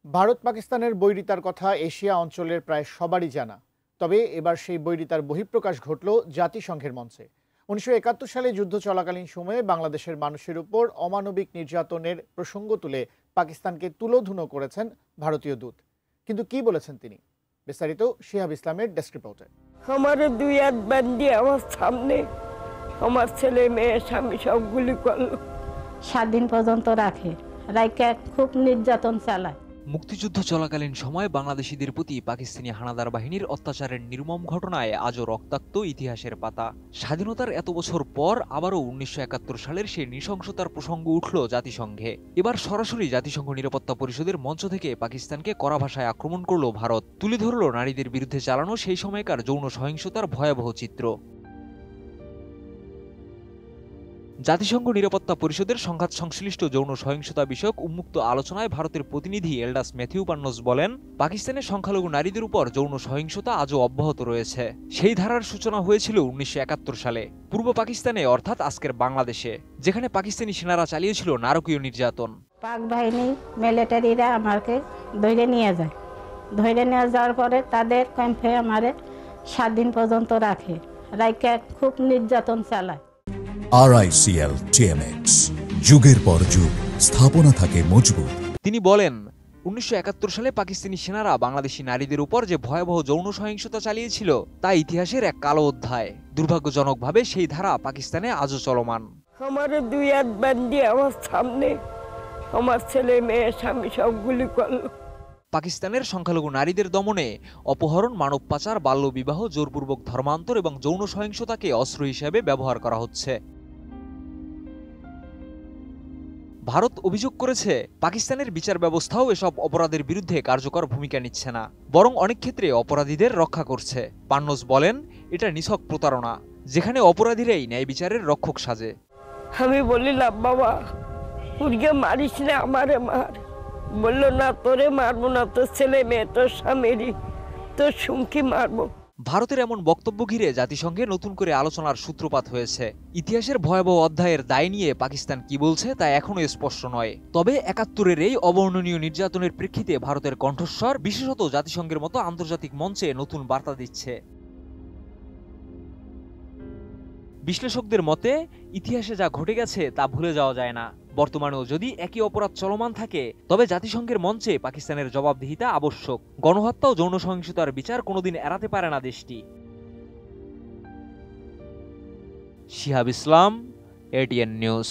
ভারত পাকিস্তানের বৈরিতার কথা এশিয়া অঞ্চলের প্রায় সবারই জানা। তবে এবার সেই বৈরিতার বহিঃপ্রকাশ ঘটল জাতিসংঘের মঞ্চে। ১৯৭১ সালে যুদ্ধ চলাকালীন সময়ে বাংলাদেশের মানুষের উপর অমানবিক নির্যাতনের প্রসঙ্গ তুলে পাকিস্তানকে তুলোধুনো করেছেন ভারতীয় দূত। কিন্তু কি বলেছেন তিনি? বিস্তারিত শিহাব ইসলামের ডেস্ক রিপোর্টে। আমার দুই হাত বান্ধি আমার সামনে আমার ছেলে মেয়ে স্বামী সব গুলি করলো। 7 দিন পর্যন্ত রাখে খুব নির্যাতন চালায়। মুক্তিযুদ্ধ চলাকালীন সময় বাংলাদেশিদের প্রতি পাকিস্তানি হানাদার বাহিনীর অত্যাচারের নির্মম ঘটনায় আজও রক্তাক্ত ইতিহাসের পাতা। স্বাধীনতার এত বছর পর আবারও ১৯৭১ সালের সেই নৃশংসতার প্রসঙ্গ উঠল জাতিসংঘে। এবার সরাসরি জাতিসংঘ নিরাপত্তা পরিষদের মঞ্চ থেকে পাকিস্তানকে কড়া ভাষায় আক্রমণ করল ভারত। তুলে ধরল নারীদের বিরুদ্ধে চালানো সেই সময়কার যৌন সহিংসতার ভয়াবহ চিত্র। জাতিসংঘ নিরাপত্তা পরিষদের সংঘাত সংশ্লিষ্ট যৌন সহিংসতা বিষয়ক উন্মুক্ত আলোচনায় ভারতের প্রতিনিধি এলডাস ম্যাথিউ পান্নোস বলেন, পাকিস্তানের সংখ্যালঘু নারীদের উপর যৌন সহিংসতা আজও অব্যাহত রয়েছে। সেই ধারার সূচনা হয়েছিল ১৯৭১ সালে পূর্ব পাকিস্তানে, অর্থাৎ আজকের বাংলাদেশে, যেখানে পাকিস্তানি সেনারা চালিয়েছিল নারকীয় নির্যাতন। পাক বাহিনী মিলিটারিরা আমাকে ধরে নিয়ে যায়। ধরে নিয়ে যাওয়ার পরে তাদের ক্যাম্পে আমারে 7 দিন পর্যন্ত রাখে খুব নির্যাতন চালায়। RICL TMX, যুগের পর যুগ স্থাপনা থাকে মজবুত। তিনি বলেন, ১৯৭১ সালে পাকিস্তানি সেনারা বাংলাদেশি নারীদের উপর যে ভয়াবহ যৌন সহিংসতা চালিয়েছিল তা ইতিহাসের এক কালো অধ্যায়। দুর্ভাগ্যজনকভাবে সেই ধারা পাকিস্তানে আজও চলমান। আমার দুই হাত বান্ধি আমার সামনে আমার ছেলে মেয়ে স্বামী সব গুলি করলো। পাকিস্তানের সংখ্যালঘু নারীদের দমনে অপহরণ, মানব পাচার, বাল্যবিবাহ, জোরপূর্বক ধর্মান্তর এবং যৌন সহিংসতাকে অস্ত্র হিসেবে ব্যবহার করা হচ্ছে। ভারত অভিযোগ করেছে, পাকিস্তানের বিচার ব্যবস্থাও এসব অপরাধের বিরুদ্ধে কার্যকর ভূমিকা নিচ্ছে না, বরং অনেক ক্ষেত্রে অপরাধীদের রক্ষা করছে। পান্নোস বলেন, এটা নিছক প্রতারণা, যেখানে অপরাধীরাই ন্যায় বিচারের রক্ষক সাজে। আমি বলিলাম, বাবা উড়িয়ে মারিস না, আমারে মার। বললো, না তোরে মারবো না, তোর ছেলে মেয়ে তোর স্বামীরই তোর সুমকি মারবো। ভারতের এমন বক্তব্য ঘিরে জাতিসংঘে নতুন করে আলোচনার সূত্রপাত হয়েছে। ইতিহাসের ভয়াবহ অধ্যায়ের দায় নিয়ে পাকিস্তান কি বলছে তা এখনো স্পষ্ট নয়। তবে ৭১-এর এই অবর্ণনীয় নির্যাতনের প্রেক্ষিতে ভারতের কণ্ঠস্বর বিশেষত জাতিসংঘের মতো আন্তর্জাতিক মঞ্চে নতুন বার্তা দিচ্ছে। বিশ্লেষকদের মতে, ইতিহাসে যা ঘটে গেছে তা ভুলে যাওয়া যায় না। বর্তমানেও যদি একই অপরাধ চলমান থাকে, তবে জাতিসংঘের মঞ্চে পাকিস্তানের জবাবদিহিতা আবশ্যক। গণহত্যা ও যৌন সহিংসতার বিচার কোনোদিন এড়াতে পারে না দেশটি। শিহাব ইসলাম, ATN নিউজ।